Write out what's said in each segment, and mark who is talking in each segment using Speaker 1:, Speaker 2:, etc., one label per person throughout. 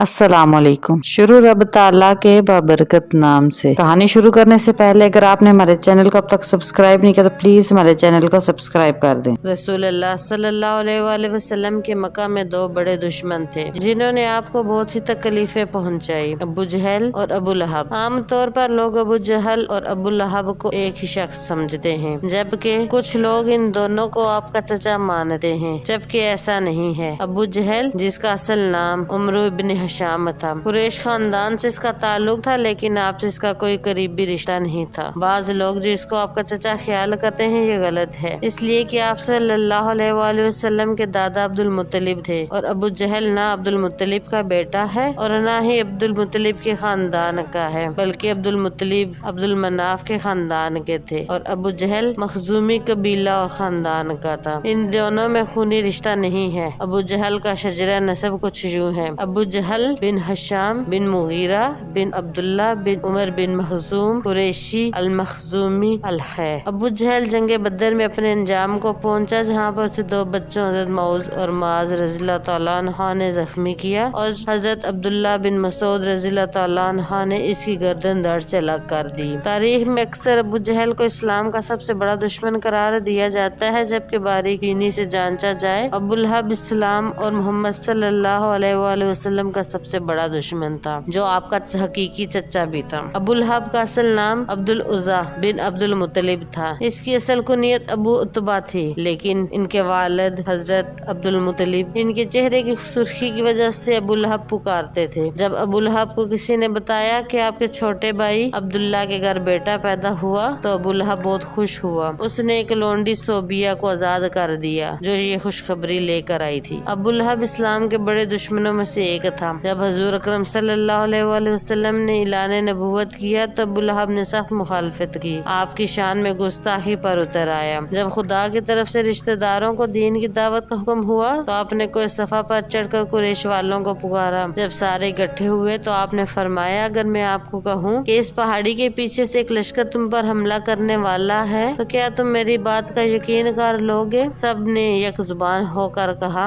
Speaker 1: अस्सलाम वालेकुम। शुरू रब ताला के बाबरकत नाम से। कहानी शुरू करने से पहले अगर आपने हमारे चैनल को अब तक सब्सक्राइब नहीं किया तो प्लीज हमारे चैनल को सब्सक्राइब कर दें। रसूलुल्लाह सल्लल्लाहु अलैहि वसल्लम के मक्का में दो बड़े दुश्मन थे जिन्होंने आपको बहुत सी तकलीफें पहुंचाई, अबू जहल और अबू लहब। आमतौर पर लोग अबू जहल और अबू लहब को एक ही शख्स समझते हैं, जबकि कुछ लोग इन दोनों को आपका चचा मानते हैं, जबकि ऐसा नहीं है। अबू जहल, जिसका असल नाम उमरू इब्न हशाम था, कुरैश खानदान से इसका ताल्लुक था, लेकिन आपसे इसका कोई करीबी रिश्ता नहीं था। बाज लोग जो इसको आपका चचा ख्याल करते हैं ये गलत है, इसलिए कि आप सल्लल्लाहु अलैहि वसल्लम के दादा अब्दुल मुत्तलिब थे और अबू जहल ना अब्दुल मुत्तलिब का बेटा है और ना ही अब्दुल मुत्तलिब के खानदान का है, बल्कि अब्दुल मुत्तलिब अब्दुल मनाफ के खानदान के थे और अबू जहल मखजूमी कबीला और खानदान का था। इन दोनों में खूनी रिश्ता नहीं है। अबू जहल का शजरा नसब कुछ यूं है: अबू जहल बिन हशाम बिन मुगीरा बिन अब्दुल्ला बिन उमर बिन मखजूम कुरैशी अल मखजूमी अल है। अबू जहल जंगे बदर में अपने अंजाम को पहुंचा, जहां पर उसे दो बच्चों हजरत मऊज और माज रज़ियल्लाहु तआला अन्हा ने जख्मी किया और हजरत अब्दुल्ला बिन मसूद रज़ियल्लाहु तआला अन्हा ने इसकी गर्दन धड़ से अलग कर दी। तारीख में अक्सर अबू जहल को इस्लाम का सबसे बड़ा दुश्मन करार दिया जाता है, जबकि बारीकी से जांचा जाए अबू लहब इस्लाम और मोहम्मद सल्लल्लाहु अलैहि वसल्लम का सबसे बड़ा दुश्मन था, जो आपका हकीकी चचा भी था। अबू लहब का असल नाम अब्दुल उज़्ज़ा बिन अब्दुल मुत्तलिब था। इसकी असल कुनियत अबू उत्बा थी, लेकिन इनके वालिद हजरत अब्दुल मुत्तलिब इनके चेहरे की सुर्खी की वजह से अबू लहब पुकारते थे। जब अबू लहब को किसी ने बताया कि आपके छोटे भाई अब्दुल्ला के घर बेटा पैदा हुआ तो अबू लहब बहुत खुश हुआ। उसने एक लोंडी सोबिया को आजाद कर दिया जो ये खुशखबरी लेकर आई थी। अबू लहब इस्लाम के बड़े दुश्मनों में से एक था। जब हजूर अकरम सल्लल्लाहु अलैहि वसल्लम ने ऐलान नबूवत किया तब अबू लहब ने सख्त मुखालफत की, आपकी शान में गुस्ताखी पर उतर आया। जब खुदा की तरफ से रिश्तेदारों को दीन की दावत का हुक्म हुआ तो आपने कोई सफा पर चढ़कर कुरैश वालों को पुकारा। जब सारे इकट्ठे हुए तो आपने फरमाया, अगर मैं आपको कहूँ कि इस पहाड़ी के पीछे से एक लश्कर तुम पर हमला करने वाला है तो क्या तुम मेरी बात का यकीन कर लोगे? सब ने एक जुबान होकर कहा,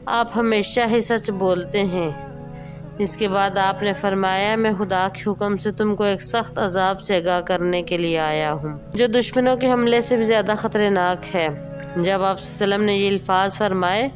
Speaker 1: आप हमेशा ही सच बोलते हैं। इसके बाद आपने फरमाया, मैं खुदा के हुक्म से तुमको एक सख्त अजाब से आगाह करने के लिए आया हूँ, जो दुश्मनों के हमले से भी ज्यादा खतरनाक है। जब आप सल्लम ने ये अल्फाज फरमाए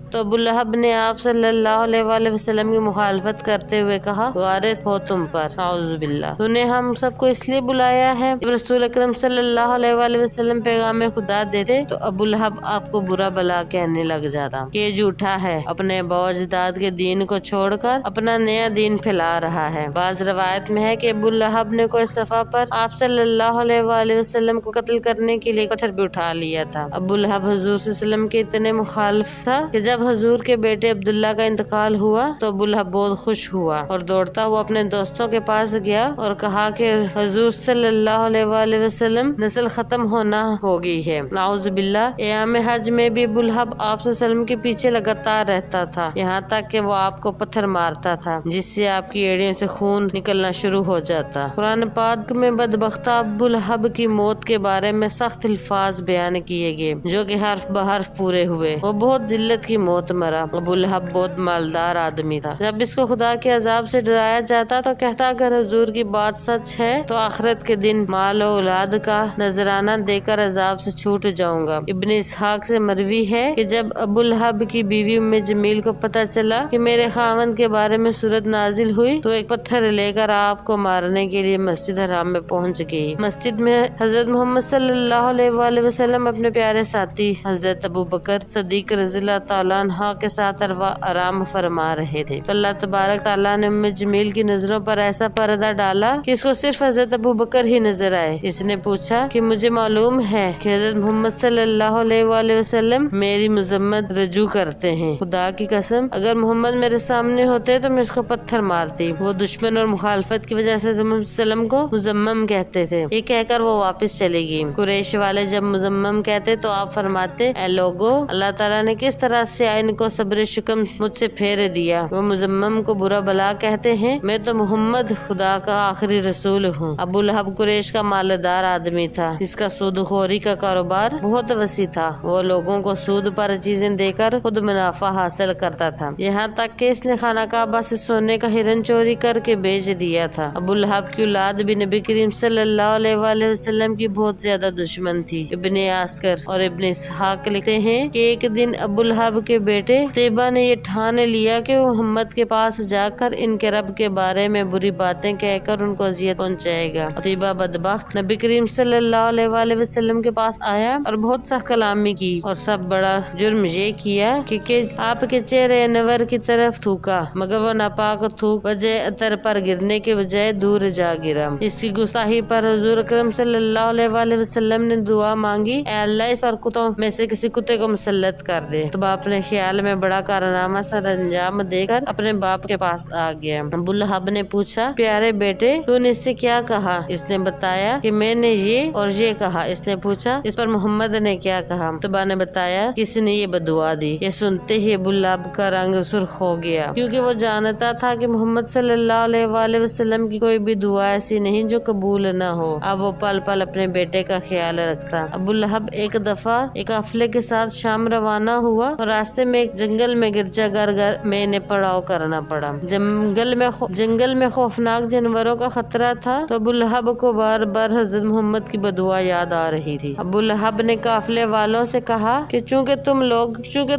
Speaker 1: तो अबू लहब ने आप सल्लल्लाहु अलैहि वसल्लम की मुखालफत करते हुए कहा, गारत हो तुम पर, नाउज़ुबिल्लाह। तूने हम सबको इसलिए बुलाया है। जब रसूल अकरम सल्लल्लाहु अलैहि वसल्लम पैगाम खुदा देते तो अबू लहब आपको बुरा भला कहने लग जाता कि ये झूठा है, अपने बाओ-अजदाद के दीन को छोड़कर अपना नया दीन फैला रहा है। बाज रवायत में है कि अबू लहब ने कोई सफा पर आप सल्लल्लाहु अलैहि वसल्लम को कत्ल करने के लिए पत्थर भी उठा लिया था। अबू लहब हुजूर सल्लम के इतने मुखालिफ था कि जब हजूर के बेटे अब्दुल्ला का इंतकाल हुआ तो अबू लहब बहुत खुश हुआ और दौड़ता हुआ अपने दोस्तों के पास गया और कहा कि हजूर सल्लल्लाहु अलैहि वसल्लम नस्ल खत्म होना हो गई है। नाउज़ुबिल्लाह। एयाम हज में भी अबू लहब आप सल्लम के पीछे लगातार रहता था, यहाँ तक कि वो आपको पत्थर मारता था, जिससे आपकी एड़ियों से खून निकलना शुरू हो जाता। कुरान पाक में बदबख्ता अबू लहब की मौत के बारे में सख्त अल्फाज बयान किए गए, जो कि हर्फ बहर्फ पूरे हुए। वो बहुत जिल्लत की मौत मरा। अबू लहब बहुत मालदार आदमी था। जब इसको खुदा के अजाब से डराया जाता तो कहता, अगर हुजूर की बात सच है तो आखिरत के दिन माल और औलाद का नजराना देकर अजाब से छूट जाऊंगा। इब्न इसहाक से मरवी है कि जब अबू लहब की बीवी उम्मे जमील को पता चला कि मेरे खावंद के बारे में सूरत नाजिल हुई तो एक पत्थर लेकर आपको मारने के लिए मस्जिद हराम में पहुंच गई। मस्जिद में हजरत मोहम्मद सल्लल्लाहु अलैहि वसल्लम अपने प्यारे साथी हजरत अबू बकर सदीक रज़ियल्लाहु तआला अन्हा के साथ आराम फरमा रहे थे। तो अल्लाह तबारक तआला ने उम्मे जमील की नजरों पर ऐसा पर्दा डाला कि इसको सिर्फ हजरत अबू बकर ही नजर आए। इसने पूछा कि मुझे मालूम है कि हजरत मोहम्मद सल्लल्लाहु अलैहि वसल्लम मेरी मजम्मत रजू करते हैं। खुदा की कसम, अगर मोहम्मद मेरे सामने होते तो मैं इसको पत्थर मारती। वो दुश्मन और मुखालफत की वजह से सल्लम को मुजम्मम कहते थे। ये कहकर वो वापस चली गई। कुरैश वाले जब मुजम्मम कहते तो आप फरमाते, ऐ लोगो, अल्लाह ताला ने किस तरह से سے ان کو صبر شکم مجھ سے پھیر دیا۔ وہ مزمم کو برا بلا کہتے ہیں، میں تو محمد خدا کا آخری رسول ہوں۔ ابو لہب قریش کا مالدار آدمی تھا، جس کا سود خوری کا کاروبار بہت وسیع تھا۔ وہ لوگوں کو سود پر چیزیں دے کر خود منافع حاصل کرتا تھا، یہاں تک کہ اس نے خانہ کعبہ سے سونے کا ہرن چوری کر کے بیچ دیا تھا۔ ابو لہب کی اولاد بھی نبی کریم صلی اللہ علیہ وآلہ وسلم کی بہت زیادہ دشمن تھی۔ ابن عسکر اور ابن اسحاق لکھتے ہیں کہ ایک دن ابو لہب کے بیٹے طیبہ نے یہ ٹھان لیا کہ وہ محمد کے پاس جا کر ان کے رب کے بارے میں بری باتیں کہہ کر ان کو اذیت پہنچائے گا۔ طیبہ بدبخت نبی کریم صلی اللہ علیہ وآلہ وسلم کے پاس آیا اور بہت سخت کلامی کی، اور سب بڑا جرم یہ کیا کہ آپ کے چہرے انور کی طرف تھوکا، مگر وہ ناپاک تھوک وجہ عطر پر گرنے کے بجائے دور جا گرا۔ اس کی گستاخی پر حضور اکرم صلی اللہ علیہ وآلہ وسلم نے دعا مانگی، اے اللہ اس پر کتوں میں سے کسی کتے کو مسلط کر دے۔ تو باپ نے خیال میں بڑا کارنامہ سر انجام دے کر اپنے باپ کے پاس آ گیا۔ ابو لہب نے پوچھا، پیارے بیٹے تو نے اس سے کیا کہا؟ اس نے بتایا کہ میں نے یہ اور یہ کہا۔ اس نے پوچھا، اس پر محمد نے کیا کہا؟ طیبہ نے بتایا کہ اس نے یہ بدعا دی۔ یہ سنتے ہی ابو لہب کا رنگ سرخ ہو گیا، کیونکہ وہ جانتا تھا کہ محمد صلی اللہ علیہ وآلہ وسلم کی کوئی بھی دعا ایسی نہیں جو قبول نہ ہو۔ اب وہ پل پل اپنے بیٹے کا خیال رکھتا۔ ابو لہب ایک دفعہ ایک قافلے کے ساتھ شام روانہ ہوا اور راستے میں ایک جنگل میں گرجا گھر میں انہیں پڑاؤ کرنا پڑا۔ جنگل میں خوفناک جانوروں کا خطرہ تھا، تو ابو لہب کو بار بار حضرت محمد کی بدعا یاد آ رہی تھی۔ ابو لہب نے قافلے والوں سے کہا کہ چونکہ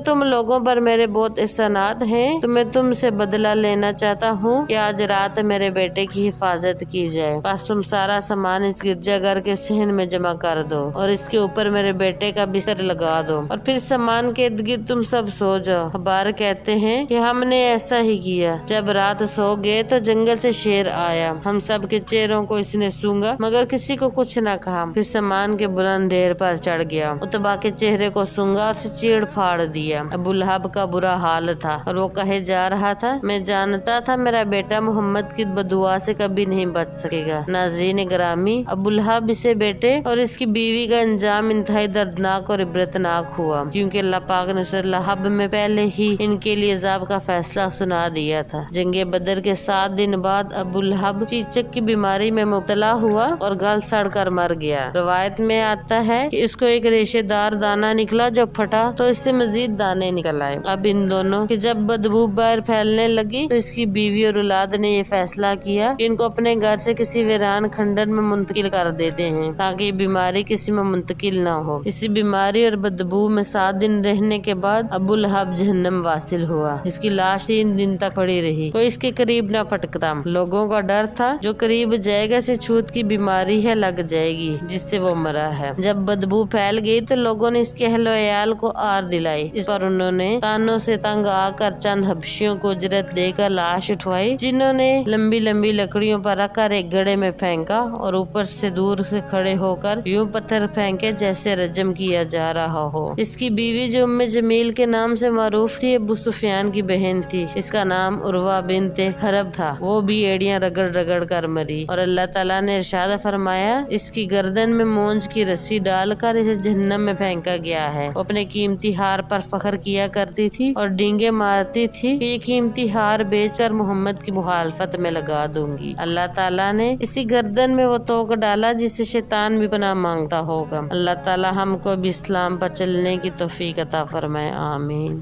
Speaker 1: تم لوگوں پر میرے بہت احسانات ہیں، تو میں تم سے بدلہ لینا چاہتا ہوں کہ آج رات میرے بیٹے کی حفاظت کی جائے۔ بس تم سارا سامان اس گرجا گھر کے صحن میں جمع کر دو اور اس کے اوپر میرے بیٹے کا بستر لگا دو، اور پھر سامان کے ارد گرد تم سب سو جاؤ۔ اخبار کہتے ہیں کہ ہم نے ایسا ہی کیا۔ جب رات سو گئے تو جنگل سے شیر آیا، ہم سب کے چہروں کو اس نے سونگا مگر کسی کو کچھ نہ کہا، پھر سامان کے بلند ڈھیر پر چڑھ گیا، اتبا کے چہرے کو سونگا اور اسے چیڑ پھاڑ دیا۔ ابو لہب کا برا حال تھا اور وہ کہے جا رہا تھا، میں جانتا تھا میرا بیٹا محمد کی بدعا سے کبھی نہیں بچ سکے گا۔ ناظرین گرامی، ابو لہب سے بیٹے اور اس کی بیوی کا انجام انتہائی دردناک اور عبرتناک ہوا، کیونکہ اللہ پاک نے سورہ لہب میں پہلے ہی ان کے لیے عذاب کا فیصلہ سنا دیا تھا۔ جنگ بدر کے 7 دن بعد ابو لہب چیچک کی بیماری میں مبتلا ہوا اور گل سڑ کر مر گیا۔ روایت میں آتا ہے کہ اس کو ایک ریشے دار دانہ نکلا، جو پھٹا تو اس سے مزید دانے نکل آئے۔ اب ان دونوں کی جب بدبو باہر پھیلنے لگی تو اس کی بیوی اور اولاد نے یہ فیصلہ کیا کہ ان کو اپنے گھر سے کسی ویران کھنڈر میں منتقل کر دیتے ہیں تاکہ یہ بیماری کسی میں منتقل نہ ہو۔ اسی بیماری اور بدبو میں 7 دن رہنے کے بعد ابو لہب جہنم واصل ہوا۔ اس کی لاش 3 دن تک پڑی رہی، کوئی اس کے قریب نہ پٹکتا۔ لوگوں کا ڈر تھا جو قریب جائے گا اسے چھوت کی بیماری ہے لگ جائے گی جس سے وہ مرا ہے۔ جب بدبو پھیل گئی تو لوگوں نے اس کے اہل و عیال کو آر دلائی۔ اس پر انہوں نے تانوں سے تنگ آ کر چند حبشیوں کو اجرت دے کر لاش اٹھوائی، جنہوں نے لمبی لمبی لکڑیوں پر رکھ کر ایک گڑھے میں پھینکا اور اوپر سے دور سے کھڑے ہو کر یوں پتھر پھینکے جیسے رجم کیا جا رہا ہو۔ اس کی بیوی جو ام جمیل کے نام سے معروف تھی، ابو سفیان کی بہن تھی، اس کا نام عروہ بنت حرب تھا، وہ بھی ایڑیاں رگڑ رگڑ کر مری، اور اللہ تعالیٰ نے ارشاد فرمایا، اس کی گردن میں مونج کی رسی ڈال کر اسے جہنم میں پھینکا گیا ہے۔ وہ اپنے قیمتی ہار پر فخر کیا کرتی تھی اور ڈینگے مارتی تھی کہ یہ قیمتی ہار بیچ کر محمد کی مخالفت میں لگا دوں گی۔ اللہ تعالیٰ نے اسی گردن میں وہ توق ڈالا جس سے شیطان بھی پناہ مانگتا ہوگا۔ اللہ تعالیٰ ہم کو بھی اسلام پر چلنے کی توفیق عطا فرمائے، آمین۔